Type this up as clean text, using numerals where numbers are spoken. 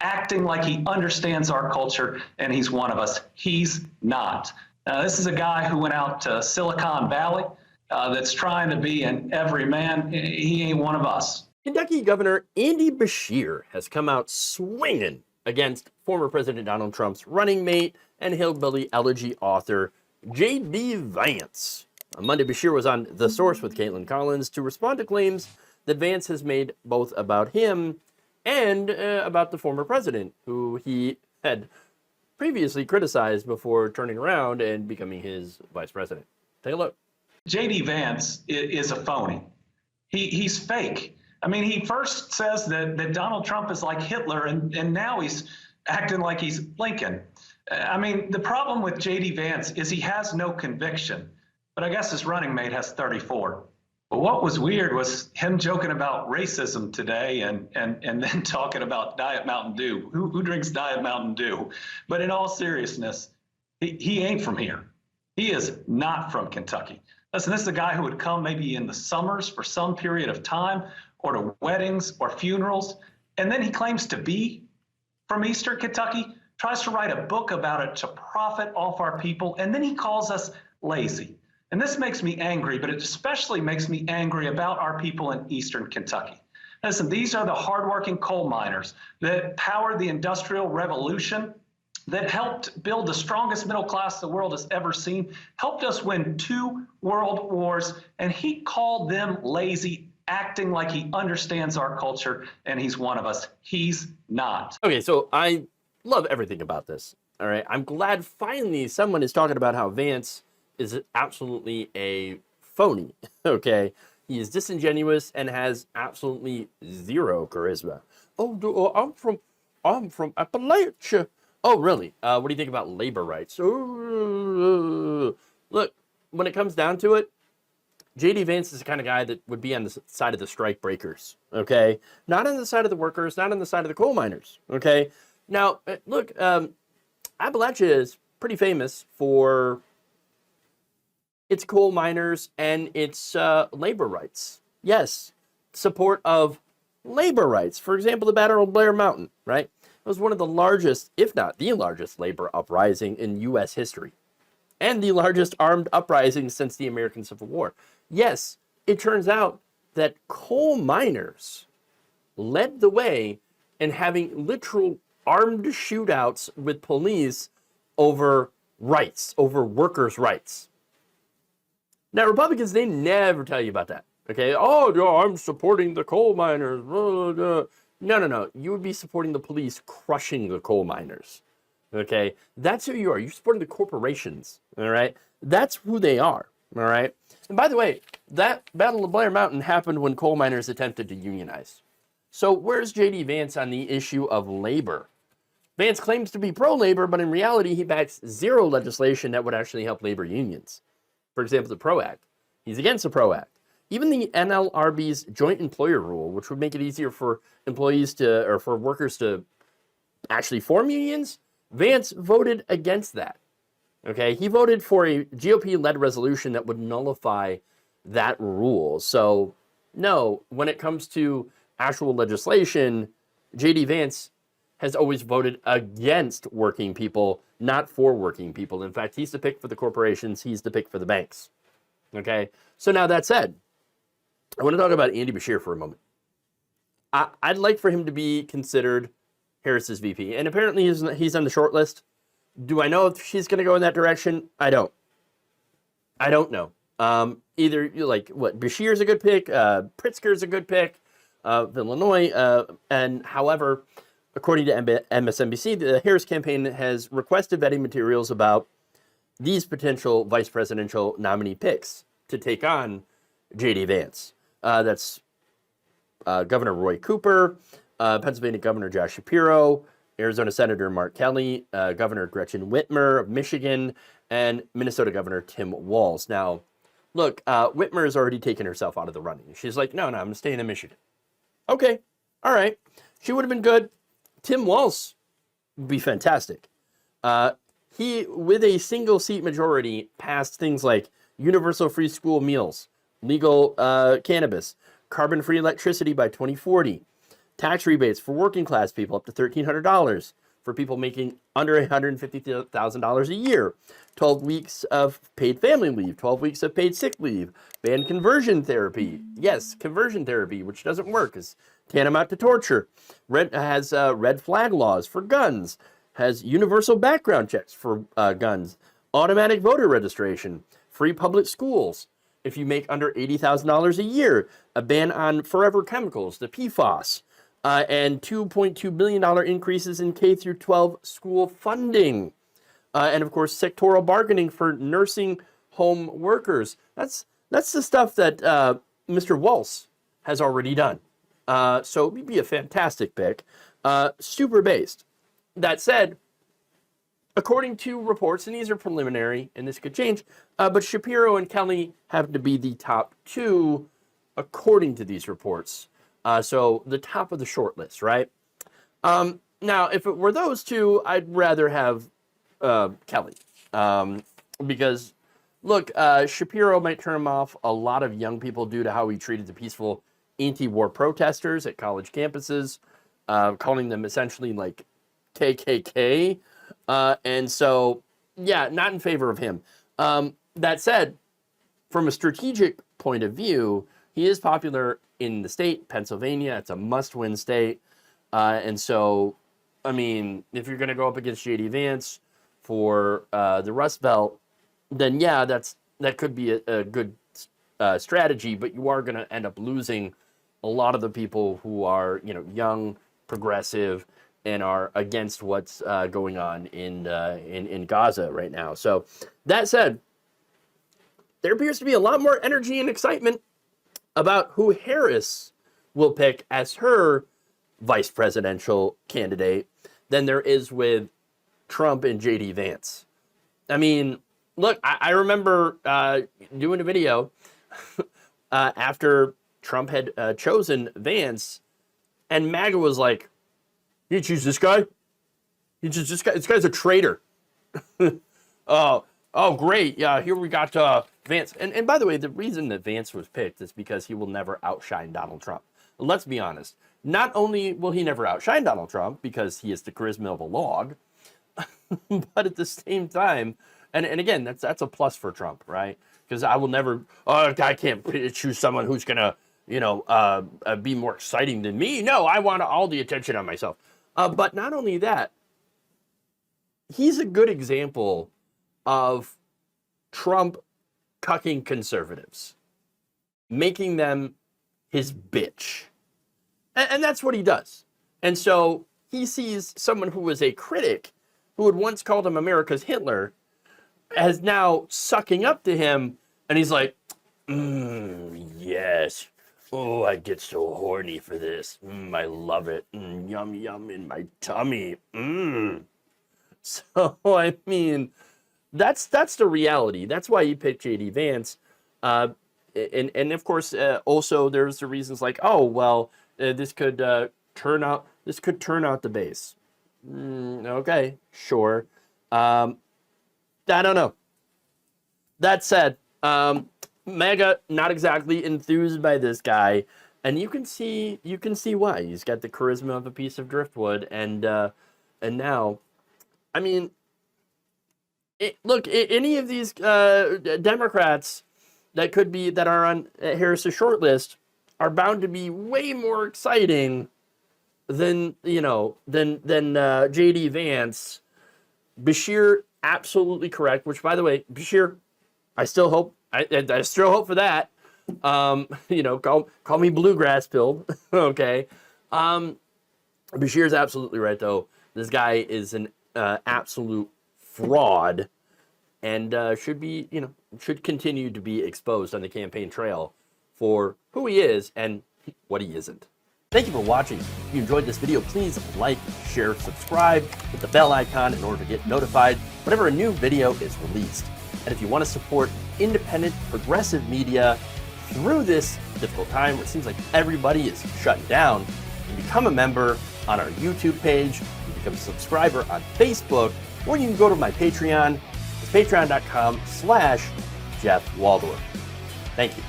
acting like he understands our culture and he's one of us. He's not. This is a guy who went out to Silicon Valley that's trying to be an everyman. He ain't one of us. Kentucky Governor Andy Beshear has come out swinging against former President Donald Trump's running mate and Hillbilly Elegy author JD Vance. On Monday, Beshear was on The Source with Caitlin Collins to respond to claims that Vance has made both about him and about the former president, who he had previously criticized before turning around and becoming his vice president. Take a look. JD Vance is a phony. He's fake. I mean, he first says that Donald Trump is like Hitler, and now he's acting like he's Lincoln. I mean, the problem with JD Vance is he has no conviction, but I guess his running mate has 34. But what was weird was him joking about racism today and then talking about Diet Mountain Dew. Who drinks Diet Mountain Dew? But in all seriousness, he ain't from here. He is not from Kentucky. Listen, this is a guy who would come maybe in the summers for some period of time, or to weddings or funerals, and then he claims to be from Eastern Kentucky, tries to write a book about it to profit off our people, and then he calls us lazy. And this makes me angry, but it especially makes me angry about our people in Eastern Kentucky. Listen, these are the hardworking coal miners that powered the Industrial Revolution, that helped build the strongest middle class the world has ever seen, helped us win 2 world wars, and he called them lazy, acting like he understands our culture and he's one of us. He's not. Okay, so I love everything about this. All right, I'm glad finally someone is talking about how Vance is absolutely a phony. Okay, he is disingenuous and has absolutely zero charisma. Oh, I'm from Appalachia. Oh, really? What do you think about labor rights? Look, when it comes down to it, JD Vance is the kind of guy that would be on the side of the strike breakers, okay? Not on the side of the workers, not on the side of the coal miners, okay? Now, look, Appalachia is pretty famous for its coal miners and its labor rights. Yes, support of labor rights. For example, the Battle of Blair Mountain, right? It was one of the largest, if not the largest, labor uprising in U.S. history, and the largest armed uprising since the American Civil War. Yes, it turns out that coal miners led the way in having literal armed shootouts with police over rights, over workers' rights. Now, Republicans, they never tell you about that, okay? Oh, no, I'm supporting the coal miners. No. You would be supporting the police crushing the coal miners, okay? That's who you are. You're supporting the corporations, all right? That's who they are, all right? And by the way, that Battle of Blair Mountain happened when coal miners attempted to unionize. So where's JD Vance on the issue of labor? Vance claims to be pro-labor, but in reality, he backs zero legislation that would actually help labor unions. For example, the PRO Act. He's against the PRO Act. Even the NLRB's joint employer rule, which would make it easier for employees to, or for workers to actually form unions, Vance voted against that. Okay, he voted for a GOP-led resolution that would nullify that rule. So, no, when it comes to actual legislation, JD Vance has always voted against working people, not for working people. In fact, he's the pick for the corporations, he's the pick for the banks. Okay, so now that said, I want to talk about Andy Beshear for a moment. I'd like for him to be considered Harris's VP, and apparently he's on the short list. Do I know if she's going to go in that direction? I don't know. Either Beshear's a good pick, Pritzker's a good pick, of Illinois, and however, according to MSNBC, the Harris campaign has requested vetting materials about these potential vice presidential nominee picks to take on JD Vance. That's Governor Roy Cooper, Pennsylvania Governor Josh Shapiro, Arizona Senator Mark Kelly, Governor Gretchen Whitmer of Michigan, and Minnesota Governor Tim Walz. Now, look, Whitmer has already taken herself out of the running. She's like, no, I'm staying in Michigan. Okay, all right. She would have been good. Tim Walz would be fantastic. He, with a single seat majority, passed things like universal free school meals, legal cannabis, carbon-free electricity by 2040, Tax rebates for working class people up to $1,300 for people making under $150,000 a year. 12 weeks of paid family leave, 12 weeks of paid sick leave, ban conversion therapy. Yes, conversion therapy, which doesn't work, is tantamount to torture. Has red flag laws for guns, has universal background checks for guns, automatic voter registration, free public schools if you make under $80,000 a year, a ban on forever chemicals, the PFAS, and $2.2 billion increases in K through 12 school funding. And of course, sectoral bargaining for nursing home workers. That's the stuff that Mr. Walz has already done. So he'd be a fantastic pick. Super based. That said, according to reports, and these are preliminary, and this could change, but Shapiro and Kelly have to be the top two, according to these reports. So the top of the short list, right? Now, if it were those two, I'd rather have Kelly. Because, look, Shapiro might turn him off a lot of young people due to how he treated the peaceful anti-war protesters at college campuses, calling them essentially like KKK. And so, yeah, not in favor of him. That said, from a strategic point of view, he is popular in the state, Pennsylvania. It's a must-win state. And so, I mean, if you're going to go up against JD Vance for the Rust Belt, then yeah, that could be a good strategy, but you are going to end up losing a lot of the people who are, young, progressive, and are against what's going on in Gaza right now. So that said, there appears to be a lot more energy and excitement about who Harris will pick as her vice presidential candidate than there is with Trump and JD Vance. I mean, look, I remember doing a video after Trump had chosen Vance, and MAGA was like, "You choose this guy? You choose this guy? This guy's a traitor." Oh, great. Yeah, here we got Vance. And by the way, the reason that Vance was picked is because he will never outshine Donald Trump. Let's be honest. Not only will he never outshine Donald Trump because he has the charisma of a log, but at the same time, and again, that's a plus for Trump, right? Because I will never, I can't choose someone who's going to, be more exciting than me. No, I want all the attention on myself. But not only that, he's a good example of Trump cucking conservatives, making them his bitch. And that's what he does. And so he sees someone who was a critic, who had once called him America's Hitler, as now sucking up to him. And he's like, yes. Oh, I get so horny for this. I love it. Yum, yum in my tummy. So, I mean, that's the reality. That's why you picked JD Vance. And of course, also there's the reasons like, oh, well, this could turn out the base. Okay, sure. I don't know. That said, MAGA not exactly enthused by this guy, and you can see why. He's got the charisma of a piece of driftwood, and now, I mean, any of these Democrats that are on Harris's short list are bound to be way more exciting than JD Vance. Beshear, absolutely correct. Which, by the way, Beshear, I still hope for that. Call me bluegrass pilled. Okay. Beshear's absolutely right though. This guy is an absolute fraud, and should continue to be exposed on the campaign trail for who he is and what he isn't. Thank you for watching. If you enjoyed this video, please like, share, subscribe, hit the bell icon in order to get notified whenever a new video is released. And if you want to support independent, progressive media through this difficult time where it seems like everybody is shutting down, you can become a member on our YouTube page, you can become a subscriber on Facebook, or you can go to my Patreon. It's patreon.com/Jeff Waldorf. Thank you.